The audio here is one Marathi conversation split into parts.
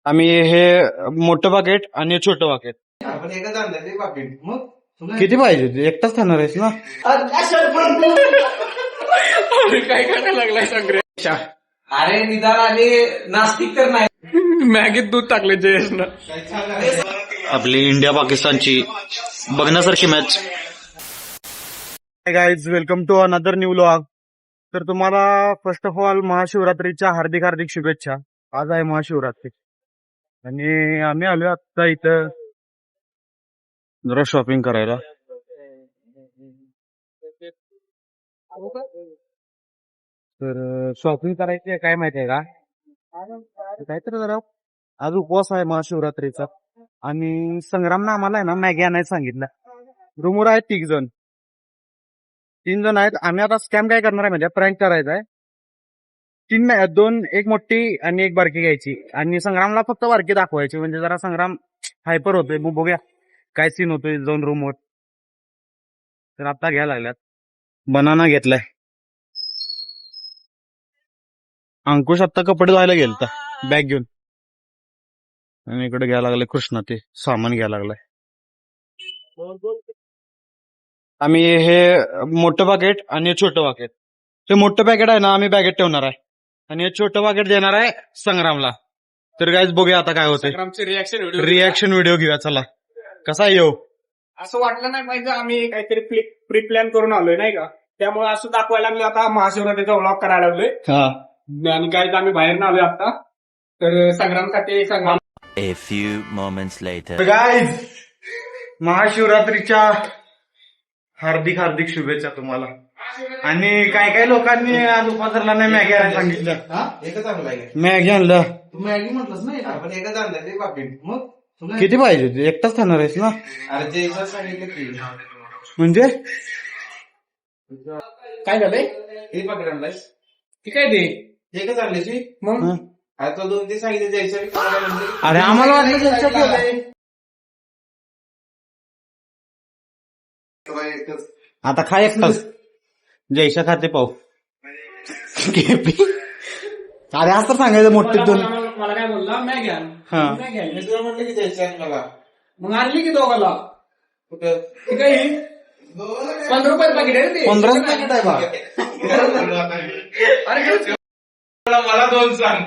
आम्ही हे मोठं पाकेट आणि छोटं पाकेट. आपण एकच आणलं ते पाकिट. मग किती पाहिजे? एकटाच खाणार आहेस ना? काय करायला लागलाय सांग रे. अरे निदान आले नास्तिक तर नाही. मॅगीत दूध टाकले जयेशनं. आपली इंडिया पाकिस्तानची बघण्यासारखी match. Guys, welcome to another new vlog. तर तुम्हाला फर्स्ट ऑफ ऑल महाशिवरात्रीच्या हार्दिक हार्दिक शुभेच्छा. आज आहे महाशिवरात्री आणि आम्ही आलो आता इथं जरा शॉपिंग करायला. तर शॉपिंग करायची आहे, काय माहितीये का, काहीतरी जरा आज उपवास आहे महाशिवरात्रीचा आणि संग्रामनं आम्हाला आहे ना मॅगी आणायला सांगितलं. रूमवर आहेत 3 जण आहेत. आम्ही आता स्कॅम काय करणार आहे म्हणजे प्रँक करायचा आहे. एक मोठी आणि एक बारकी घ्यायची आणि संग्रामला फक्त बारकी दाखवायची, म्हणजे जरा संग्राम हायपर होतोय. मग बघूया काय सीन होतोय जाऊन रूमवर. तर आता घ्यायला लागल्यात. बनाना घेतलाय. अंकुश आता कपडे धुवायला गेलता बॅग घेऊन आणि इकडे घ्यायला लागलाय कृष्णा ते सामान घ्यायला लागलाय. आम्ही हे मोठं पाकेट आणि छोटं पाकेट, ते मोठं पॅकेट आहे ना आम्ही बॅगेत ठेवणार आहे आणि हे छोटं पाकेट देणार आहे संग्रामला. तर गाईज बघूया आता काय होतंय. संग्रामचे रिॲक्शन व्हिडिओ घेऊया. चला, कसा येऊ. असं वाटलं नाही पाहिजे आम्ही काहीतरी प्री प्लॅन करून आलोय नाही का, त्यामुळे असं दाखवायला लागलं. आता महाशिवरात्रीचा व्लॉग करायला लागलोय आणि काय आम्ही बाहेर आलोय आता. तर संग्रामसाठी संग्राम. A few moments later. Guys, महाशिवरात्रीच्या हार्दिक हार्दिक शुभेच्छा तुम्हाला. आणि काय काय लोकांनी आज उपवासाला नाही मॅगी आणायला सांगितलं. एकच आणलं आहे. मॅगी आणलं. तू मॅगी म्हटलंस ना, आपण एकच आणलं ते पाकिट. मग किती पाहिजे? एकटाच खाणार आहेस ना? अरे जे सांगितलं की म्हणजे काय झालंय हे पाकिट आणलायस. की काय ते एकच आणल्याची. मग आता 2 ते सांगितले जायचं. अरे आम्हाला वाटलं जायचं केलंय. आता खा एकटाच. जयशा खाते पाहू. अरे असं सांगायचं मोठे दोन. मला काय बोलला मॅगी आण. हा. मॅगी आण. मी तुला म्हटलं की जायचं आहे मला. मग आणली की दोघाला. कुठं ती काय 15 रुपये पाकिट आहे रे ते. 15 पॅकेट आहे बा. अरे मला 2 सांग.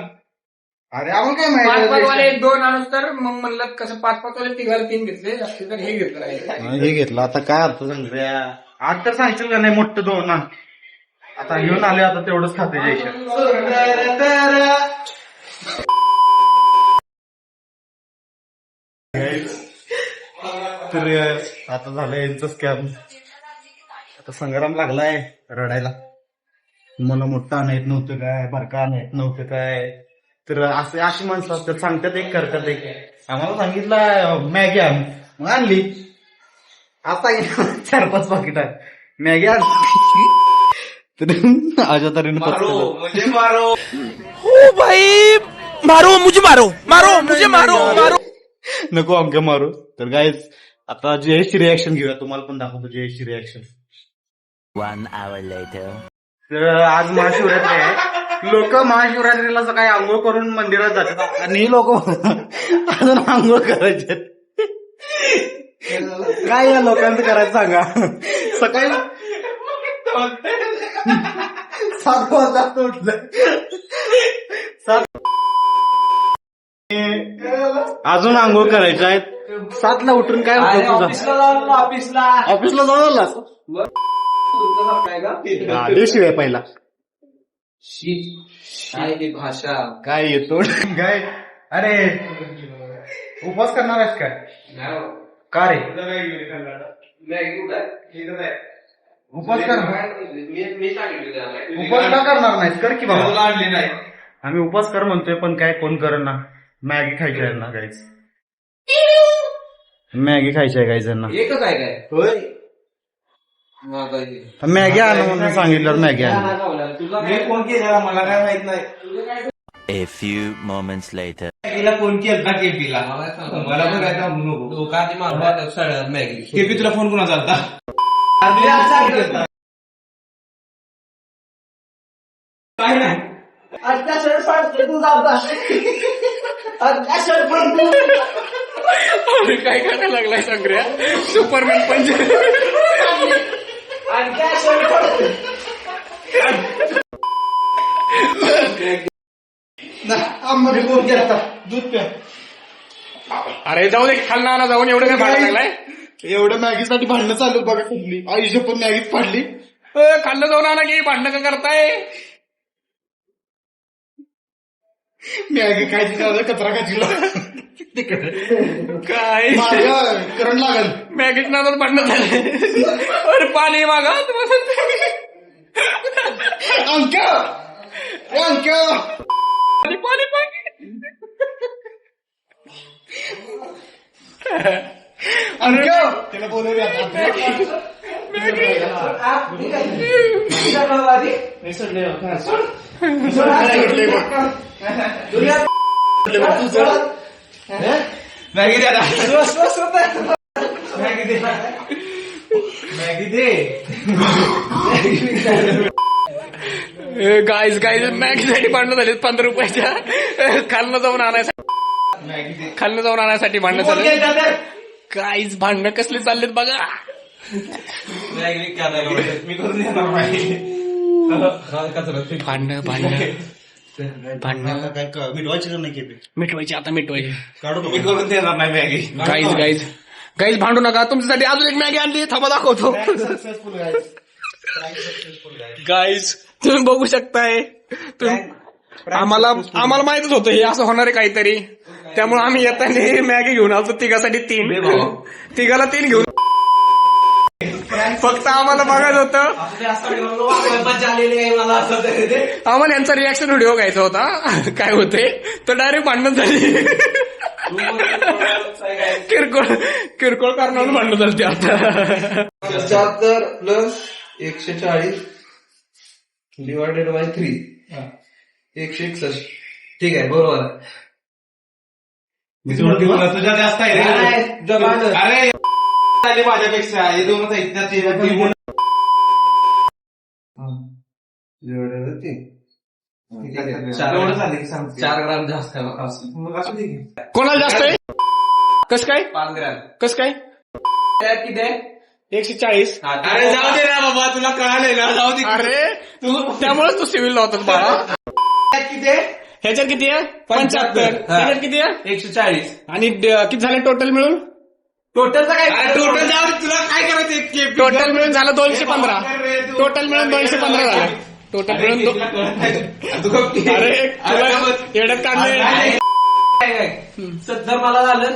अरे आम्हाला काय 5 वाले माहिती. 2 आणून तर मग म्हणलं कसं 5 वाले तिघाला 3 घेतले जास्त, तर हे घेतलं आहे. हे घेतलं. आता काय अर्थ सांगूया. आज तर सांगशील का नाही मोठं 2 ना. आता घेऊन आले, आता तेवढंच खाते जयशा. तर आता झालं यांचं स्कॅम. आता संग्राम लागलाय रडायला. मला मोठं आणायत नव्हतं काय, बारका आणायत नव्हतं काय. तर अशी माणसं असतात, सांगतात एक करतात एक. आम्हाला सांगितलं मॅगी आण, मग आणली. आता 4-5 पाकिट आहे मॅगी आण. तर अशा तऱ्हेने म्हणजे मारो. ओ भाई मारो मुझे, मारो मारो मुझे, मारो मारो. नको आमच्या मारू. तर गाईज आता जयेशची रिॲक्शन घेऊया. तुम्हाला पण दाखवतो जयेशची रिॲक्शन. 1 hour later. तर आज महाशिवरात्री आहे. लोक महाशिवरात्रीला सकाळी आंघोळ करून मंदिरात जातात आणि ही लोक अजून आंघोळ करायचे. काय या लोकांचं करायचं सांगा. सकाळी 7 वाजता उठलं. अजून आंघोळ करायच्या आहेत. 7ला उठून काय होतं तुझं? ऑफिसला जाऊन आलास? गाडी शिवाय पहिला काय भाषा काय येतो काय. अरे उपवास करणार आहेस काय? का रे उपवास कर. उपवास का करणार नाहीस? कर की बाबा. आणली नाही. आम्ही उपवास कर म्हणतोय पण काय कोण कर ना. मॅगी खायची आहे ना गाईज. मॅगी खायची आहे गाईजांना. एकच आहे काय? होय. मॅगी आणा म्हणून सांगितलं. मॅगी आण. मी फोन केला, मला काय माहित नाही. A few moments later. मॅगीला फोन केला केपीला. मला पण काय नको. मॅगी केपी तुला फोन कोणाचा आलता? काय नाही. अरे काय करायला लागलाय संग्र्या सुपरमॅन पंच दूध प्या. अरे जाऊ दे खालना आणा जाऊन एवढं काय भांडण लागलाय एवढं मॅगीसाठी भांडणं चालू बघा कुठली आयुष्य पण मॅगीच फाडली. खाल्लं जाऊन आणा की भांडणं का करताय मॅगी खायची का कचरा खायची काय करंट लागल. मॅगीच नादात भांडणं झाले अरे पाणी मागा अंक्या अंक्या पाणी पाणी पाणी अंक्या त्याला बोलवूया मॅगी द्या मॅगी दे गाईज गाईज मॅगीसाठी भांडणं झाली 15 रुपयाच्या खालनं जाऊन आणण्यासाठी भांडणं झाले गाईज भांडणं कसले चाललेत बघा मी करून देणार नाही भांडणं काय मिटवायची का नाही केली मिटवायची आता मिटवायची काढू मी करून देणार नाही मॅगी गाईज गाईज गाईज भांडू नका तुमच्यासाठी अजून एक मॅगी आणली थांबा दाखवतो सक्सेसफुल गाईज तुम्ही बघू शकताय आम्हाला माहितच होतं हे असं होणार आहे काहीतरी त्यामुळे आम्ही येताना मॅगी घेऊन आलो तिघासाठी 3 तिघाला 3 घेऊन फक्त आम्हाला बघायचं होतं आम्हाला यांचा रिॲक्शन व्हिडिओ घ्यायचा होता काय होते तर डायरेक्ट भांडण झाली किरकोळ कारणावर भांडण झाली आता 75 प्लस 140 डिवायडेड बाय 3 161 ठीक आहे बरोबर आहे तुझ्या जास्त आहे अरे माझ्यापेक्षा हे दोनच आहेत त्यात 4 ग्राम जास्त आहे कोणाला जास्त आहे कस काय 5 ग्राम कस काय किती आहे 140 अरे जाऊ दे ना बाबा तुला कळालंय ना जाऊ दे अरे तू त्यामुळेच तू सिव्हिल लावतात बाळा किती आहे ह्याच्यात किती आहे 75 ह्याच्यात किती आहे 140 आणि किती झाले टोटल मिळून टोटलचा काय टोटल जाऊ दे तुला काय करायचं टोटल मिळून झालं 215 टोटल मिळून 215 झालं टोटल मिळून अरे तुला एवढ्यात काढले 70 मला झालं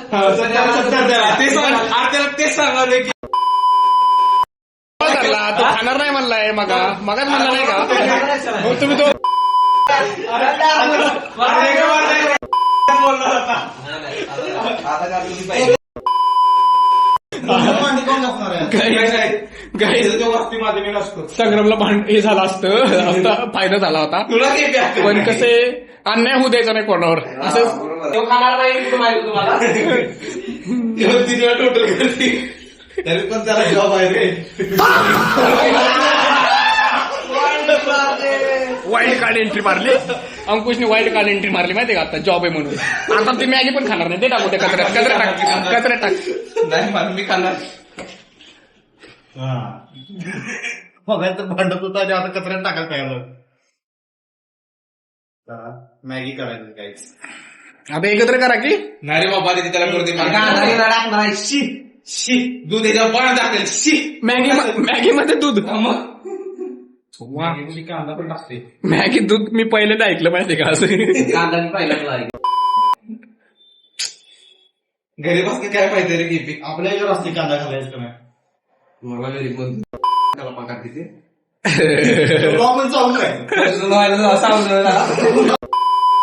तेच सांगावं की तो खाणार नाही म्हणलाय मगाच म्हणला नाही का मग तुम्ही तो संग्रामला हे झालं असतं आता फायदा झाला होता पण कसे अन्याय होऊ द्यायचा नाही कोणावर असं खाणार नाही माहिती तुम्हाला टोटल तरी पण त्याला जॉब आहे रे वाईल्ड कार्ड एंट्री मारली अंकुशने वाईल्ड कार्ड एंट्री मारली माहितीये का आता जॉब आहे म्हणून आता ती मॅगी पण खाणार नाही ते टाकू ते कचऱ्यात टाक नाही मला मी खाणार बघायला तर भांडत होता आणि आता कचऱ्यात टाकायला पाहिजे मॅगी करायचं काहीच आता एकत्र करा की नाही रे बाबा त्याला करू दे टाकणार शी दूध याच्यावर पाणी टाकेल शी मॅगी मध्ये दूध कांदा पण टाकते मॅगी दूध मी पहिल्यांदा ऐकलं माहितीये का असं कांदा मी पहिल्यांदा घरी बस काय पाहिजे रे गिपी आपल्या याच्यावर असते कांदा घालायचं का नाही मला घरी पण त्याला पगार किती आपण चालू आहे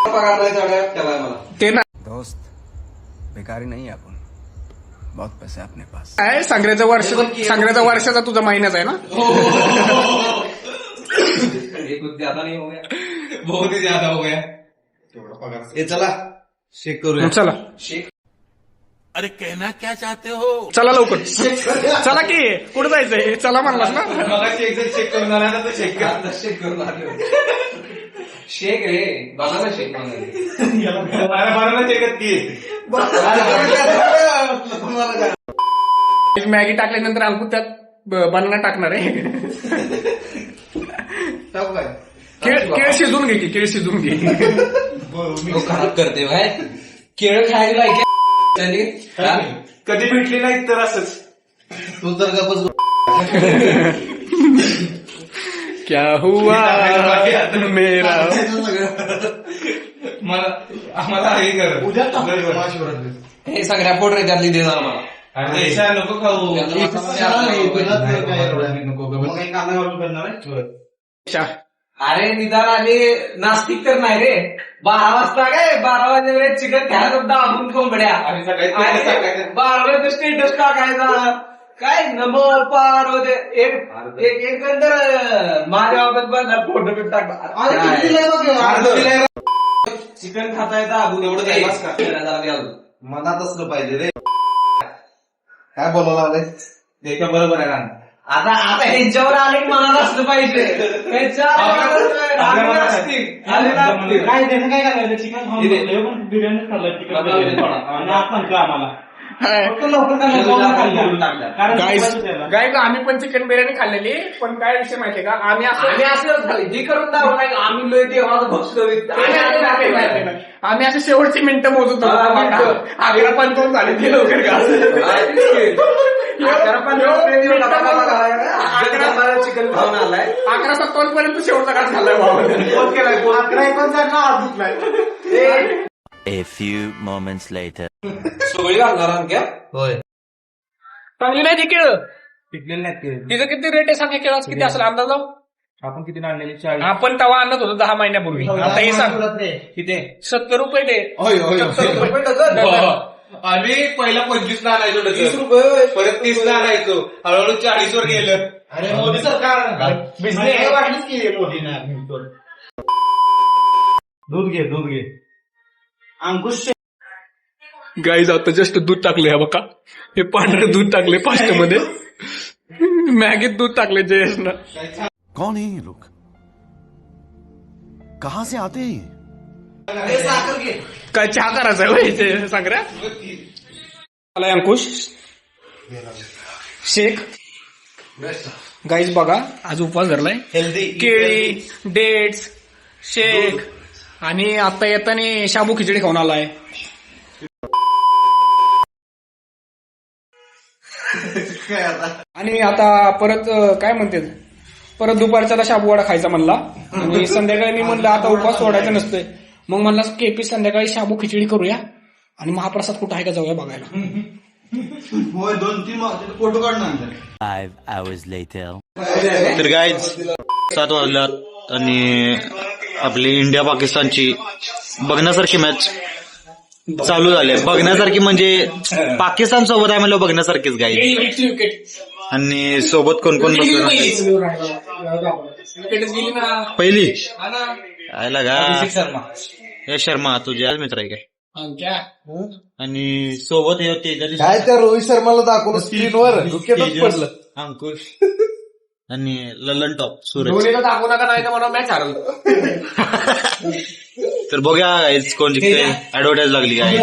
पगार त्याला मला ते ना दोस्त बेकारी नहीं है अपन बहुत पैसे अपने पास काय सांगण्याचा वर्षाचा तुझा महिन्याचा आहे ना एक कुछ ज्यादा नहीं हो गया बहुत ही ज्यादा हो गया तेवढा पगार ये चला शेक करूया चला शेक अरे कहना क्या चाहते हो चला लवकर चला की कुठं जायचंय चला म्हणलास ना मला शेक करून आला तर शेक करून आलो शेक रे बनाना शेक बनाना शेकत की मॅगी टाकल्यानंतर अंकुर त्यात बनाना टाकणार आहे. केळ शिजून घे की, केळ शिजून घे. तो खराब करते भाई. केळ खायला लायक कधी भेटली नाही तर असंच. तू तर गपच क्या हुआ मेरा. आम्हाला हे कर हे सगळ्या पोट त्यातली दे ना मला. नको खाऊ अरे निदान आले नास्तिक तर नाही रे. 12 वाजता काय 12 वाजता चिकन खायला दाबून कोंबड्या 12 तर स्टेटस टाकायचा काय नमल पार होते एक नंतर माझ्या बाबत बनला फोटो बिट टाकला. चिकन खाता येतं दाबून एवढं द्यायचं मनात असलं पाहिजे रे. काय बोलायला लागलंय ते का बरोबर आहे ना. आता ह्यांच्यावर आले मनात असलं पाहिजे. काय त्यानं काय करायचं चिकन खाऊन पण बिर्याणी खाल्लं चिकन आम्हाला गाईज आम्ही पण चिकन बिर्याणी खाल्लेली. पण काय विषय माहितीये का, आम्ही असं हे करून दाखवू नाही आम्ही लय देवाचं भक्त आम्ही असे शेवटची मिनिटं मोजत होतो. 11:15 झाले ते लवकर का चिकन खाऊन आलाय. 11:57 पर्यंत शेवटचा घास खाल्लाय बाबा. 11:59 A few moments later. सगळी घालणार क्या होय. चांगली नाही ती केळ. पिकलेले नाहीत तिचं किती रेट आहे सांग, केळाच किती असेल अंदाज लाव. आपण किती आणलेली 40 आपण तेव्हा आणत होतो 10 महिन्यापूर्वी. आता हे सांग किती 70 रुपये दे. होय होय 70 रुपये आम्ही पहिला 25 ला आणायचो 30 रुपये परत 30 ला आणायचो हळूहळू 40 वर गेलं. अरे मोदी सरकार बिझनेस वाढलीच की मोदीनं. दूध घे अंकुश. गाईज आता जस्ट दूध टाकले हा बघा. हे पांढरं दूध टाकले पास्ट मध्ये. मॅगीत दूध टाकले जयेशनं. कौन है ये लोग? कहां से आते हैं? काय चहा करायचा आहे सांग रे. आलाय अंकुश शेख. गाईज बघा आज उपवास धरलाय. हेल्दी केळी डेट्स शेक आणि आता येताना शाबू खिचडी खाऊन आलाय. आणि आता परत काय म्हणते परत दुपारच्याला शाबू वडा खायचा म्हणला. आणि संध्याकाळी मी म्हणलं आता उपवास सोडायचा नसतोय. मग म्हणला केपी संध्याकाळी शाबू खिचडी करूया आणि महाप्रसाद कुठं आहे का जाऊया बघायला. होय 2-3 फोटो काढणार. 5 hours later. तर गाईज 7 वाजल्यात आणि आपली इंडिया पाकिस्तानची बघण्यासारखी मॅच चालू झाली. बघण्यासारखी म्हणजे पाकिस्तान सोबत आहे म्हणलं बघण्यासारखीच गाईज. आणि सोबत कोण कोण बसलं पहिली आयला का हे शर्मा तुझ्या मित्र आहे काय. आणि सोबत हे तेजाली काय त्या रोहित शर्माला दाखवलं स्क्रीनवर डोक्यातच पडलं. अंकुश आणि ललन टॉप सूरज. धोनीला दाखवू नका नाही तर मला मॅच हरवलं. तर बघूया कोण जिंकते. ऍडव्हर्टाईज लागली काय